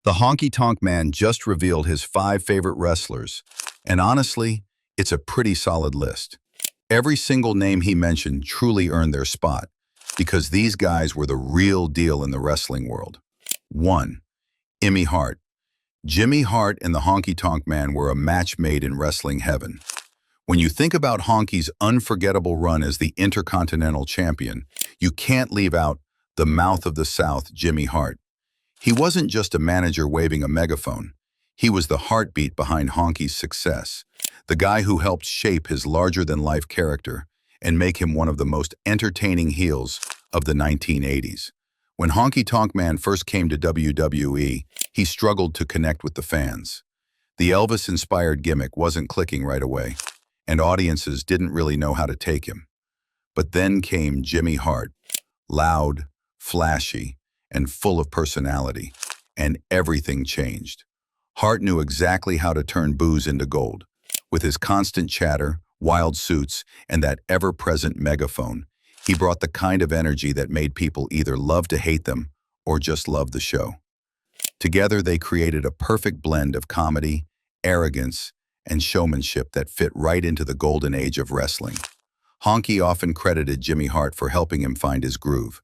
The Honky Tonk Man just revealed his 5 favorite wrestlers, and honestly, it's a pretty solid list. Every single name he mentioned truly earned their spot, because these guys were the real deal in the wrestling world. 1. Hart. Jimmy Hart and the Honky Tonk Man were a match made in wrestling heaven. When you think about Honky's unforgettable run as the Intercontinental Champion, you can't leave out the mouth of the South, Jimmy Hart. He wasn't just a manager waving a megaphone. He was the heartbeat behind Honky's success, the guy who helped shape his larger-than-life character and make him one of the most entertaining heels of the 1980s. When Honky Tonk Man first came to WWE, he struggled to connect with the fans. The Elvis-inspired gimmick wasn't clicking right away, and audiences didn't really know how to take him. But then came Jimmy Hart, loud, flashy, and full of personality, and everything changed. Hart knew exactly how to turn boos into gold. With his constant chatter, wild suits, and that ever-present megaphone, he brought the kind of energy that made people either love to hate them or just love the show. Together, they created a perfect blend of comedy, arrogance, and showmanship that fit right into the golden age of wrestling. Honky often credited Jimmy Hart for helping him find his groove.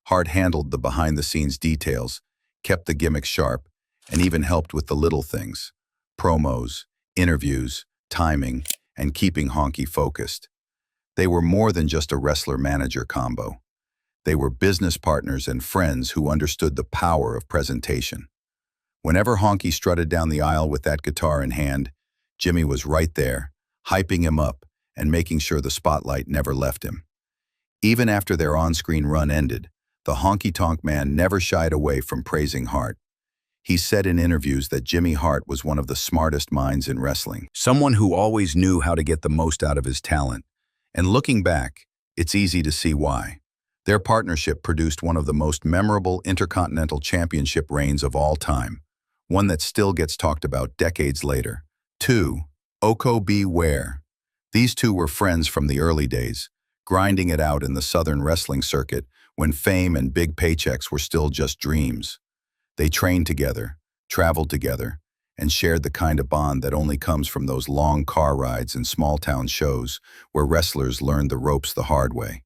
Hart handled the behind-the-scenes details, kept the gimmicks sharp, and even helped with the little things: promos, interviews, timing, and keeping Honky focused. They were more than just a wrestler-manager combo. They were business partners and friends who understood the power of presentation. Whenever Honky strutted down the aisle with that guitar in hand, Jimmy was right there, hyping him up and making sure the spotlight never left him. Even after their on-screen run ended, the Honky Tonk Man never shied away from praising Hart. He said in interviews that Jimmy Hart was one of the smartest minds in wrestling, someone who always knew how to get the most out of his talent. And looking back, it's easy to see why. Their partnership produced one of the most memorable Intercontinental Championship reigns of all time, one that still gets talked about decades later. 2. Koko B. Ware. These two were friends from the early days, grinding it out in the Southern wrestling circuit when fame and big paychecks were still just dreams. They trained together, traveled together, and shared the kind of bond that only comes from those long car rides and small-town shows where wrestlers learned the ropes the hard way.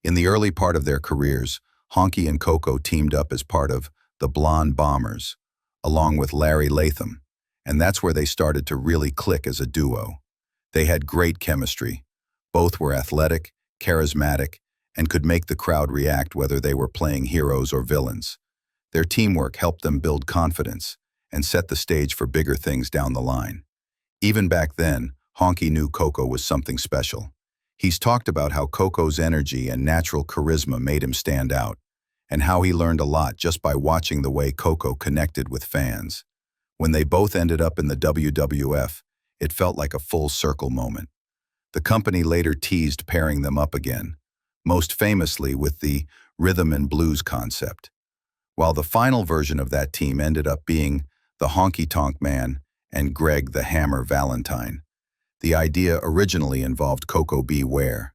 In the early part of their careers, Honky and Koko teamed up as part of the Blonde Bombers, along with Larry Latham, and that's where they started to really click as a duo. They had great chemistry. Both were athletic, charismatic, and could make the crowd react whether they were playing heroes or villains. Their teamwork helped them build confidence and set the stage for bigger things down the line. Even back then, Honky knew Koko was something special. He's talked about how Koko's energy and natural charisma made him stand out, and how he learned a lot just by watching the way Koko connected with fans. When they both ended up in the WWF, it felt like a full circle moment. The company later teased pairing them up again, most famously with the rhythm and blues concept. While the final version of that team ended up being the Honky Tonk Man and Greg the Hammer Valentine, the idea originally involved Koko B. Ware.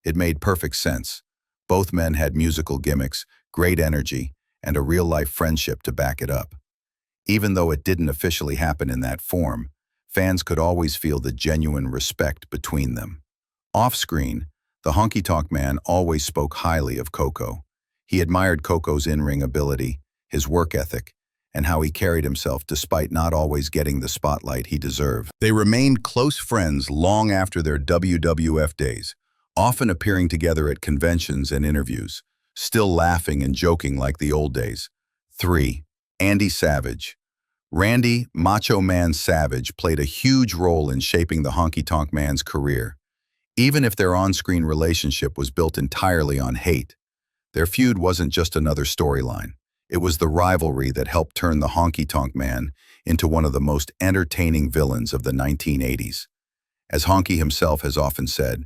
It made perfect sense. Both men had musical gimmicks, great energy, and a real-life friendship to back it up. Even though it didn't officially happen in that form, fans could always feel the genuine respect between them. Off-screen, the Honky Tonk Man always spoke highly of Koko. He admired Koko's in-ring ability, his work ethic, and how he carried himself despite not always getting the spotlight he deserved. They remained close friends long after their WWF days, often appearing together at conventions and interviews, still laughing and joking like the old days. 3. Andy Savage. Randy Macho Man Savage played a huge role in shaping the Honky Tonk Man's career. Even if their on-screen relationship was built entirely on hate, their feud wasn't just another storyline. It was the rivalry that helped turn the Honky Tonk Man into one of the most entertaining villains of the 1980s. As Honky himself has often said,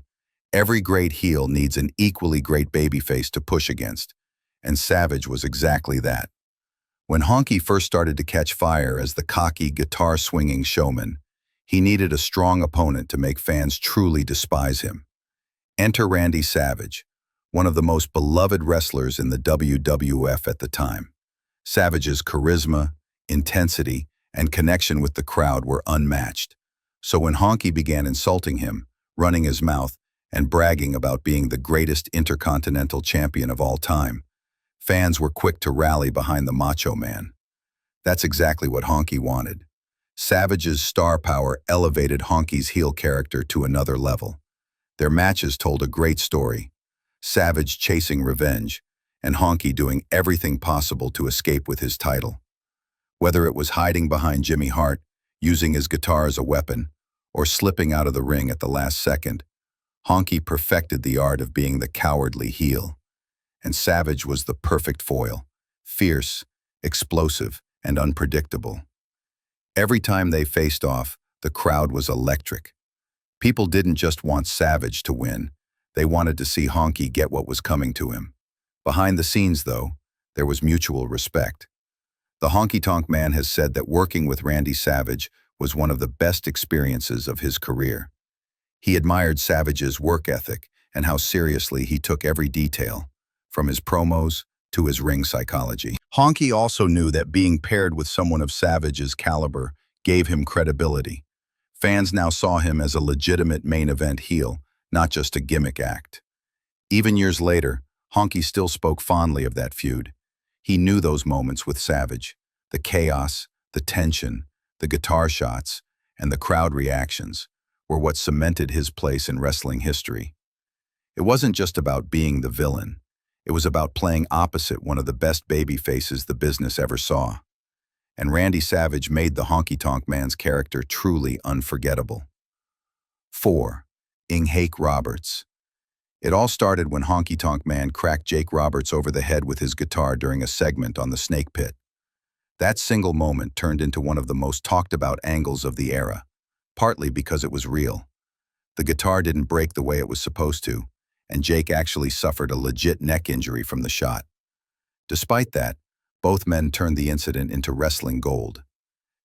every great heel needs an equally great babyface to push against, and Savage was exactly that. When Honky first started to catch fire as the cocky, guitar-swinging showman, he needed a strong opponent to make fans truly despise him. Enter Randy Savage, one of the most beloved wrestlers in the WWF at the time. Savage's charisma, intensity, and connection with the crowd were unmatched. So when Honky began insulting him, running his mouth, and bragging about being the greatest intercontinental champion of all time, fans were quick to rally behind the Macho Man. That's exactly what Honky wanted. Savage's star power elevated Honky's heel character to another level. Their matches told a great story. Savage chasing revenge, and Honky doing everything possible to escape with his title. Whether it was hiding behind Jimmy Hart, using his guitar as a weapon, or slipping out of the ring at the last second, Honky perfected the art of being the cowardly heel. And Savage was the perfect foil, fierce, explosive, and unpredictable. Every time they faced off, the crowd was electric. People didn't just want Savage to win, they wanted to see Honky get what was coming to him. Behind the scenes, though, there was mutual respect. The Honky Tonk Man has said that working with Randy Savage was one of the best experiences of his career. He admired Savage's work ethic and how seriously he took every detail, from his promos to his ring psychology. Honky also knew that being paired with someone of Savage's caliber gave him credibility. Fans now saw him as a legitimate main event heel, not just a gimmick act. Even years later, Honky still spoke fondly of that feud. He knew those moments with Savage, the chaos, the tension, the guitar shots, and the crowd reactions were what cemented his place in wrestling history. It wasn't just about being the villain. It was about playing opposite one of the best baby faces the business ever saw. And Randy Savage made the Honky Tonk Man's character truly unforgettable. 4. Hake Roberts. It all started when Honky Tonk Man cracked Jake Roberts over the head with his guitar during a segment on the Snake Pit. That single moment turned into one of the most talked about angles of the era, partly because it was real. The guitar didn't break the way it was supposed to, and Jake actually suffered a legit neck injury from the shot. Despite that, both men turned the incident into wrestling gold.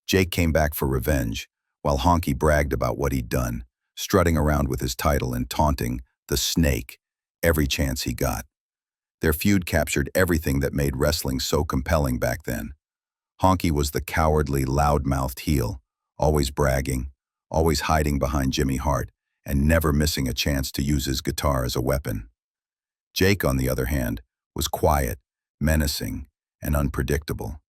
Jake came back for revenge, while Honky bragged about what he'd done, strutting around with his title and taunting the Snake every chance he got. Their feud captured everything that made wrestling so compelling back then. Honky was the cowardly, loud-mouthed heel, always bragging, always hiding behind Jimmy Hart, and never missing a chance to use his guitar as a weapon. Jake, on the other hand, was quiet, menacing, and unpredictable.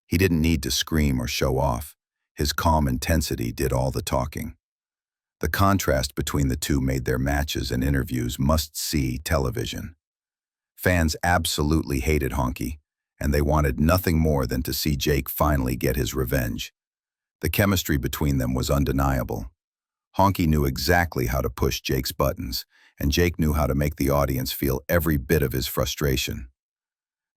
He didn't need to scream or show off. His calm intensity did all the talking. The contrast between the two made their matches and interviews must-see television. Fans absolutely hated Honky, and they wanted nothing more than to see Jake finally get his revenge. The chemistry between them was undeniable. Honky knew exactly how to push Jake's buttons, and Jake knew how to make the audience feel every bit of his frustration.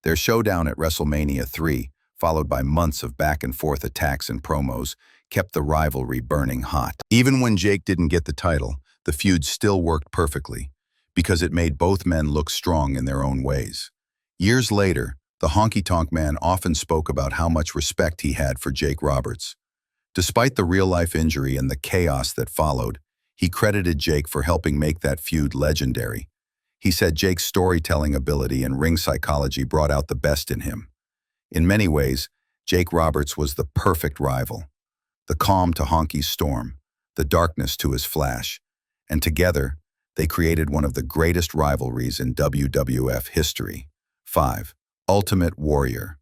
Their showdown at WrestleMania 3, followed by months of back-and-forth attacks and promos, kept the rivalry burning hot. Even when Jake didn't get the title, the feud still worked perfectly, because it made both men look strong in their own ways. Years later, the Honky Tonk Man often spoke about how much respect he had for Jake Roberts. Despite the real-life injury and the chaos that followed, he credited Jake for helping make that feud legendary. He said Jake's storytelling ability and ring psychology brought out the best in him. In many ways, Jake Roberts was the perfect rival. The calm to Honky's storm, the darkness to his flash, and together, they created one of the greatest rivalries in WWF history. 5. Ultimate Warrior.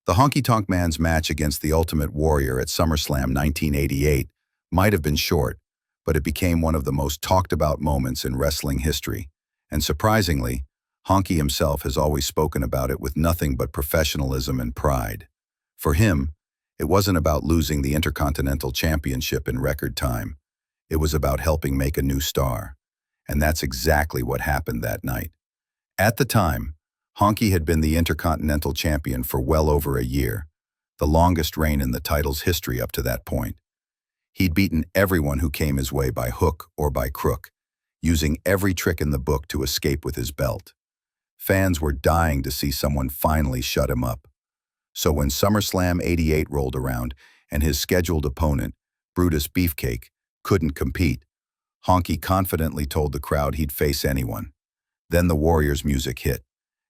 The Honky Tonk Man's match against the Ultimate Warrior at SummerSlam 1988 might have been short, but it became one of the most talked-about moments in wrestling history. And surprisingly, Honky himself has always spoken about it with nothing but professionalism and pride. For him, it wasn't about losing the Intercontinental Championship in record time. It was about helping make a new star. And that's exactly what happened that night. At the time, Honky had been the Intercontinental Champion for well over a year, the longest reign in the title's history up to that point. He'd beaten everyone who came his way by hook or by crook, using every trick in the book to escape with his belt. Fans were dying to see someone finally shut him up. So when SummerSlam '88 rolled around and his scheduled opponent, Brutus Beefcake, couldn't compete, Honky confidently told the crowd he'd face anyone. Then the Warriors' music hit,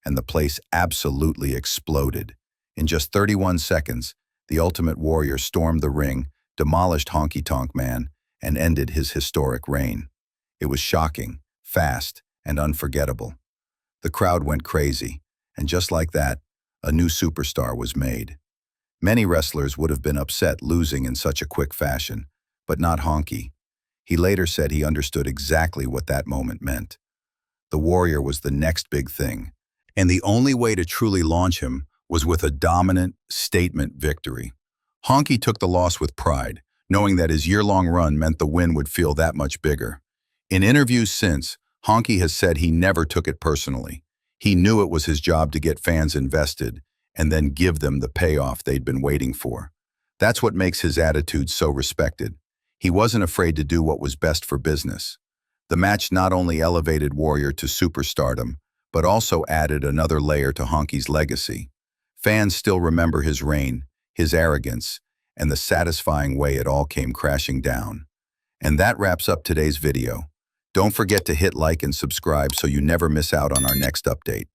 and the place absolutely exploded. In just 31 seconds, The Ultimate Warrior stormed the ring, demolished Honky Tonk Man, and ended his historic reign. It was shocking, fast, and unforgettable. The crowd went crazy, and just like that, a new superstar was made. Many wrestlers would have been upset losing in such a quick fashion, but not Honky. He later said he understood exactly what that moment meant. The Warrior was the next big thing, and the only way to truly launch him was with a dominant statement victory. Honky took the loss with pride, knowing that his year-long run meant the win would feel that much bigger. In interviews since, Honky has said he never took it personally. He knew it was his job to get fans invested and then give them the payoff they'd been waiting for. That's what makes his attitude so respected. He wasn't afraid to do what was best for business. The match not only elevated Warrior to superstardom, but also added another layer to Honky's legacy. Fans still remember his reign, his arrogance, and the satisfying way it all came crashing down. And that wraps up today's video. Don't forget to hit like and subscribe so you never miss out on our next update.